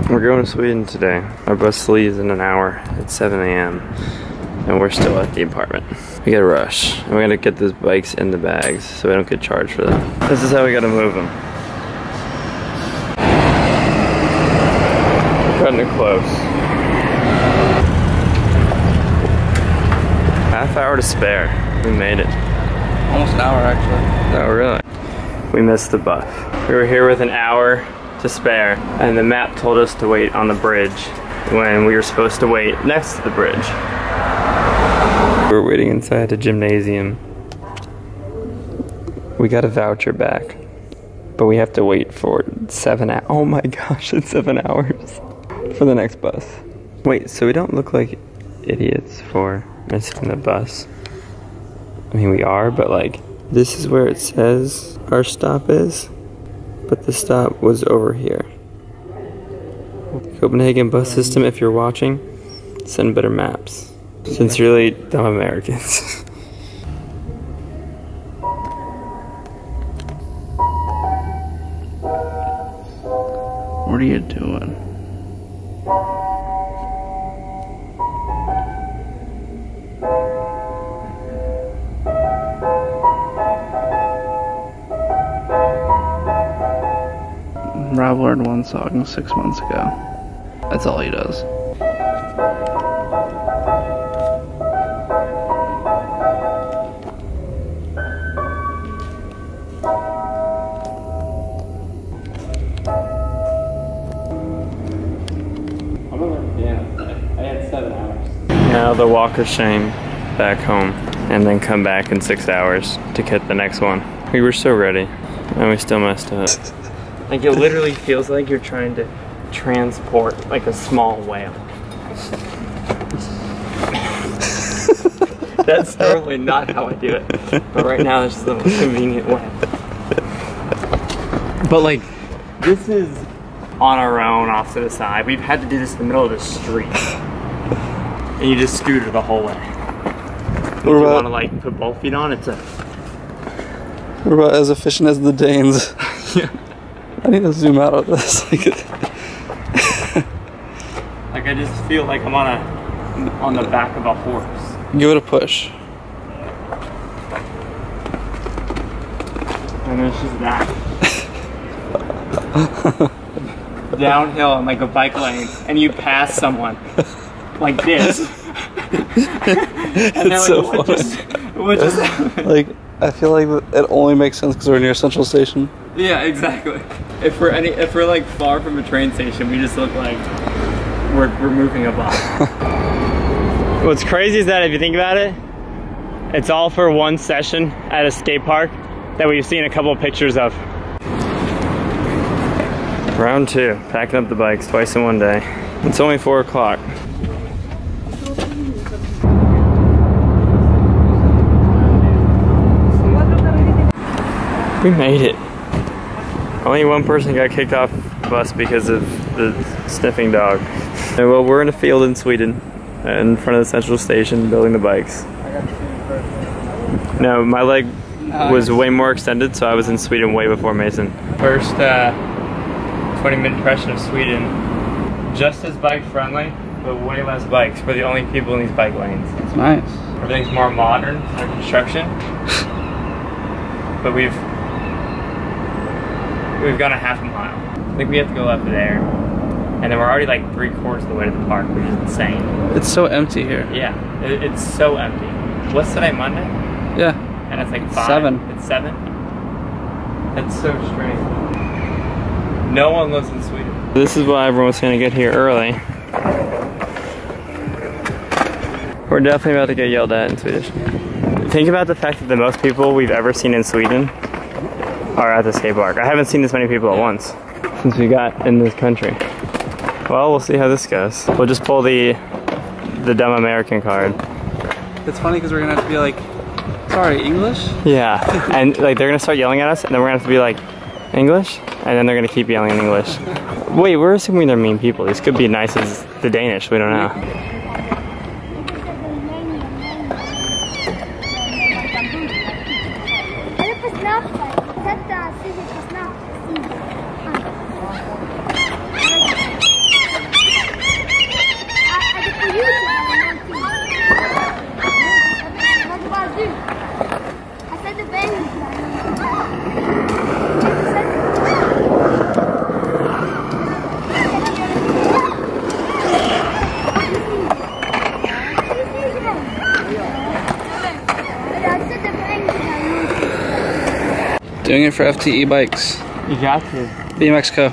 We're going to Sweden today. Our bus leaves in an hour at 7 a.m. and we're still at the apartment. We gotta rush. And we're gonna get those bikes in the bags so we don't get charged for them. This is how we gotta move them. We're cutting it close. Half hour to spare. We made it. Almost an hour actually. Oh really? We missed the bus. We were here with an hour to spare and the map told us to wait on the bridge when we were supposed to wait next to the bridge. We're waiting inside the gymnasium. We got a voucher back, but we have to wait for 7 hours. Oh my gosh, it's 7 hours for the next bus. Wait, so we don't look like idiots for missing the bus. I mean, we are, but like, this is where it says our stop is, but the stop was over here. Copenhagen bus system, if you're watching, send better maps. Sincerely, dumb Americans. What are you doing? Rob learned one song 6 months ago. That's all he does. Now the walk of shame back home and then come back in 6 hours to get the next one. We were so ready and we still messed up. Like it literally feels like you're trying to transport like a small whale. That's normally not how I do it, but right now it's just the most convenient way. But like, this is on our own off to the side. We've had to do this in the middle of the street. And you just scooter the whole way. If you want to like put both feet on, it's a... What about as efficient as the Danes? Yeah. I need to zoom out of this. Like I just feel like I'm on the back of a horse. Give it a push. And it's just that. Downhill on like a bike lane, and you pass someone like this. And It's they're so like, funny. what just happened? Like, I feel like it only makes sense because we're near Central Station. Yeah, exactly. If we're like far from a train station, we just look like we're moving a block. What's crazy is that if you think about it, it's all for one session at a skate park that we've seen a couple of pictures of. Round 2, packing up the bikes twice in one day. It's only 4 o'clock. We made it. Only one person got kicked off the bus because of the sniffing dog. And well, we're in a field in Sweden, in front of the central station, building the bikes. No, my leg was way more extended, so I was in Sweden way before Mason. First 20-minute impression of Sweden. Just as bike friendly, but way less bikes. We're the only people in these bike lanes. It's nice. Everything's more modern, under construction. But we've gone a half a mile. I think we have to go left there. And then we're already like 3/4 of the way to the park, which is insane. It's so empty here. Yeah, it's so empty. What's today, Monday? Yeah. And it's like 5? 7. It's 7? That's so strange. No one lives in Sweden. This is why everyone's gonna get here early. We're definitely about to get yelled at in Swedish. Think about the fact that the most people we've ever seen in Sweden are at the skate park. I haven't seen this many people at once since we got in this country. Well, we'll see how this goes. We'll just pull the dumb American card. It's funny because we're gonna have to be like, sorry, English? Yeah, and like they're gonna start yelling at us, and then we're gonna have to be like, English? And then they're gonna keep yelling in English. Wait, we're assuming they're mean people. These could be nice as the Danish, we don't know. Doing it for FTE bikes. You got to. BMX Co.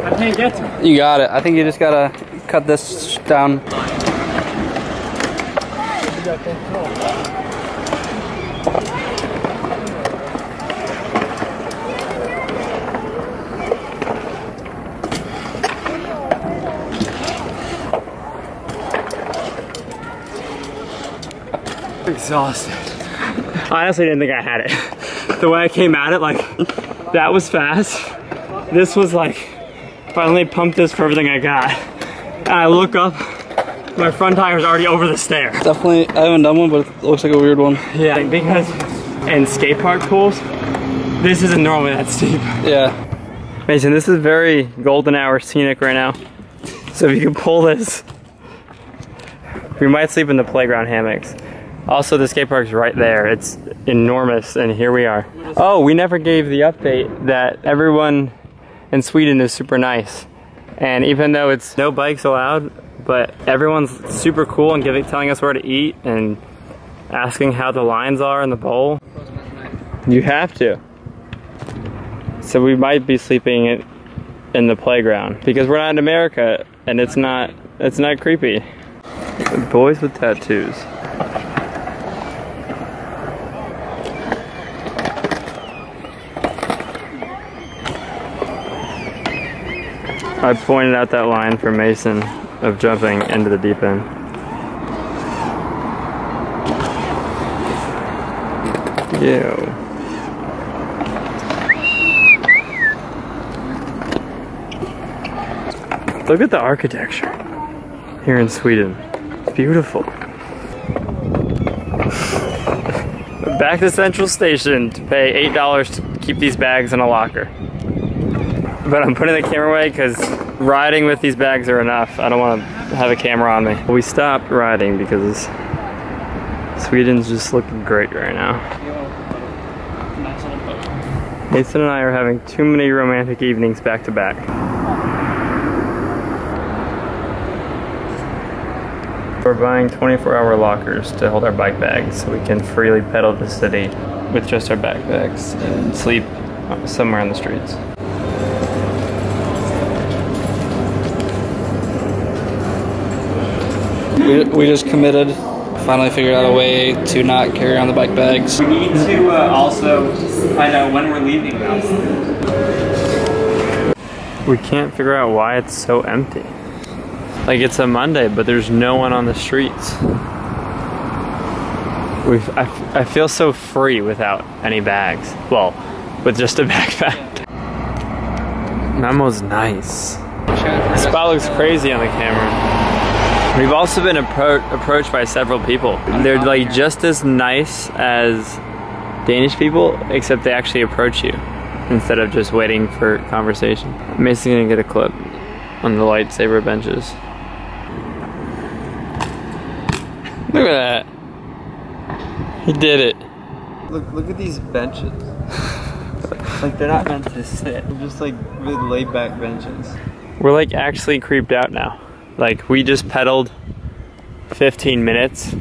I can't get to it. You got it. I think you just gotta cut this down. Exhausted. I honestly didn't think I had it. The way I came at it, like, that was fast. This was like, finally pumped this for everything I got. And I look up, my front tire's already over the stair. Definitely, I haven't done one, but it looks like a weird one. Yeah, because in skate park pools, this isn't normally that steep. Yeah. Mason, this is very golden hour scenic right now. So if you can pull this, we might sleep in the playground hammocks. Also, the skate park's right there. It's enormous, and here we are. Oh, we never gave the update that everyone in Sweden is super nice. And even though it's no bikes allowed, but everyone's super cool and telling us where to eat and asking how the lines are in the bowl. You have to. So we might be sleeping in the playground because we're not in America, and it's not creepy. Boys with tattoos. I pointed out that line for Mason of jumping into the deep end. Ew. Look at the architecture here in Sweden. It's beautiful. Back to Central Station to pay $8 to keep these bags in a locker. But I'm putting the camera away because riding with these bags are enough. I don't want to have a camera on me. We stopped riding because Sweden's just looking great right now. Mason and I are having too many romantic evenings back to back. We're buying 24-hour lockers to hold our bike bags so we can freely pedal the city with just our backpacks and sleep somewhere in the streets. We just committed, finally figured out a way to not carry around the bike bags. We need to also find out when we're leaving now. We can't figure out why it's so empty. Like, it's a Monday, but there's no one on the streets. I feel so free without any bags. Well, with just a backpack. Malmo's nice. This spot looks crazy on the camera. We've also been approached by several people. They're like just as nice as Danish people, except they actually approach you instead of just waiting for conversation. Mason's gonna get a clip on the lightsaber benches. Look at that. He did it. Look at these benches. Like, they're not meant to sit. They're just like really laid back benches. We're like actually creeped out now. Like, we just pedaled 15 minutes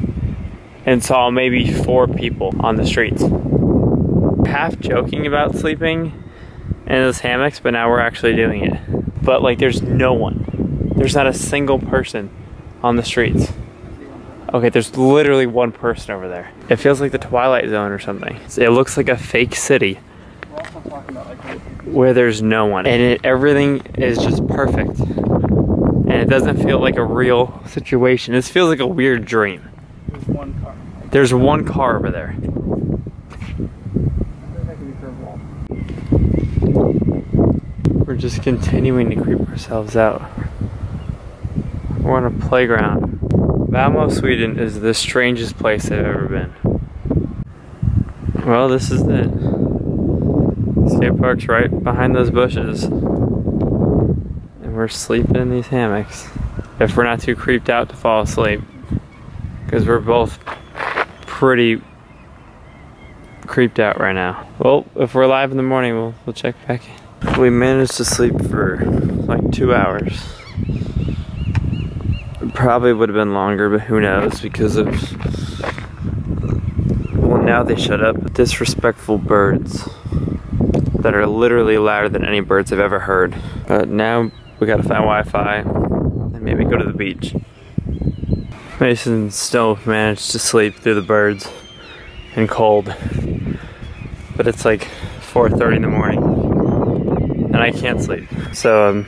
and saw maybe 4 people on the streets. Half joking about sleeping in those hammocks, but now we're actually doing it. But like, there's no one. There's not a single person on the streets. Okay, there's literally one person over there. It feels like the Twilight Zone or something. It looks like a fake city where there's no one. And everything is just perfect. And it doesn't feel like a real situation. This feels like a weird dream. There's one car. There's one car over there. We're just continuing to creep ourselves out. We're on a playground. Malmo, Sweden is the strangest place I've ever been. Well, this is it. Skate park's right behind those bushes. And we're sleeping in these hammocks. If we're not too creeped out to fall asleep. Because we're both pretty creeped out right now. Well, if we're alive in the morning, we'll check back in. We managed to sleep for like 2 hours. It probably would have been longer, but who knows, because of Now they shut up. Disrespectful birds that are literally louder than any birds I've ever heard. But now we gotta find Wi-Fi and maybe go to the beach. Mason still managed to sleep through the birds and cold. But it's like 4:30 in the morning and I can't sleep. So I'm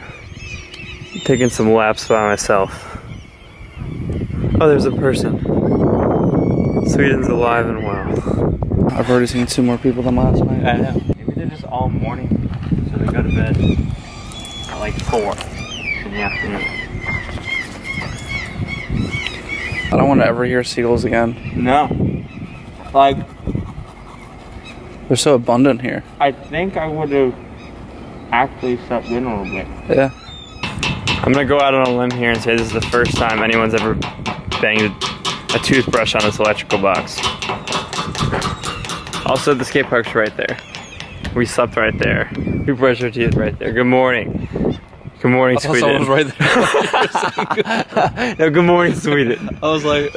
taking some laps by myself. Oh, there's a person. Sweden's alive and well. I've already seen 2 more people than last night. I know. Maybe they're just all morning, so they go to bed at like 4 in the afternoon. I don't want to ever hear seagulls again. No. Like, they're so abundant here. I think I would have actually slept in a little bit. Yeah. I'm gonna go out on a limb here and say this is the first time anyone's ever banged a toothbrush on this electrical box. Also, the skate park's right there. We slept right there. We brushed our teeth right there. Good morning. Good morning, Sweden. Someone was right there. No, good morning, Sweden. I was like...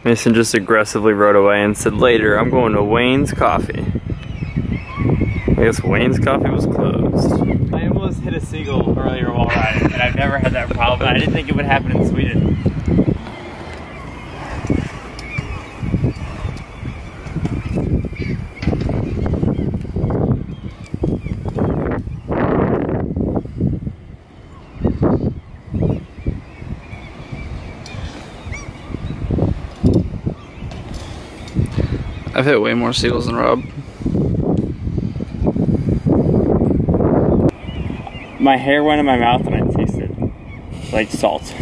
Mason just aggressively rode away and said, later, I'm going to Wayne's Coffee. I guess Wayne's Coffee was closed. I almost hit a seagull earlier while riding, and I've never had that problem. I didn't think it would happen in Sweden. I've hit way more seagulls than Rob. My hair went in my mouth and I tasted like salt.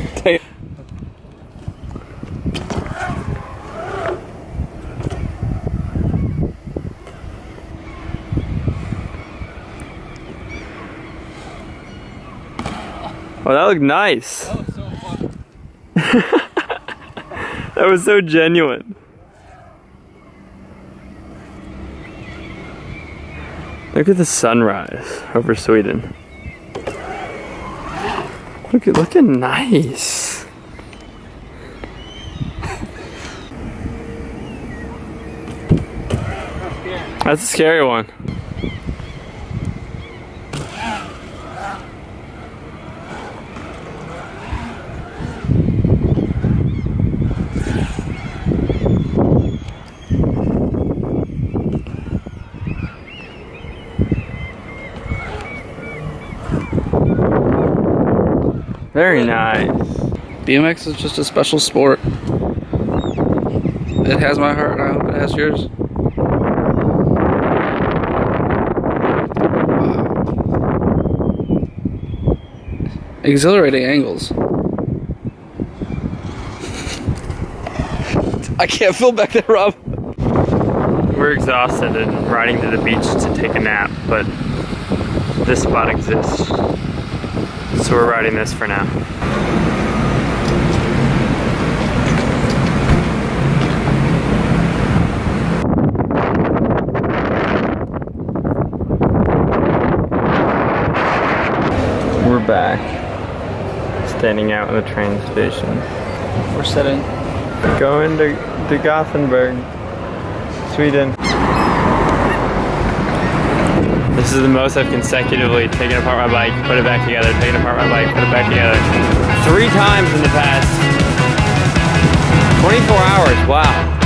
Oh, that looked nice. That was so fun. That was so genuine. Look at the sunrise over Sweden. Looking nice. That's a scary one. Very nice. BMX is just a special sport. It has my heart, and I hope it has yours. Wow. Exhilarating angles. I can't feel back there, Rob. We're exhausted and riding to the beach to take a nap, but this spot exists. So we're riding this for now. We're back, standing out in the train station. We're sitting. Going to Gothenburg, Sweden. This is the most I've consecutively taken apart my bike, put it back together, taken apart my bike, put it back together. 3 times in the past 24 hours, wow.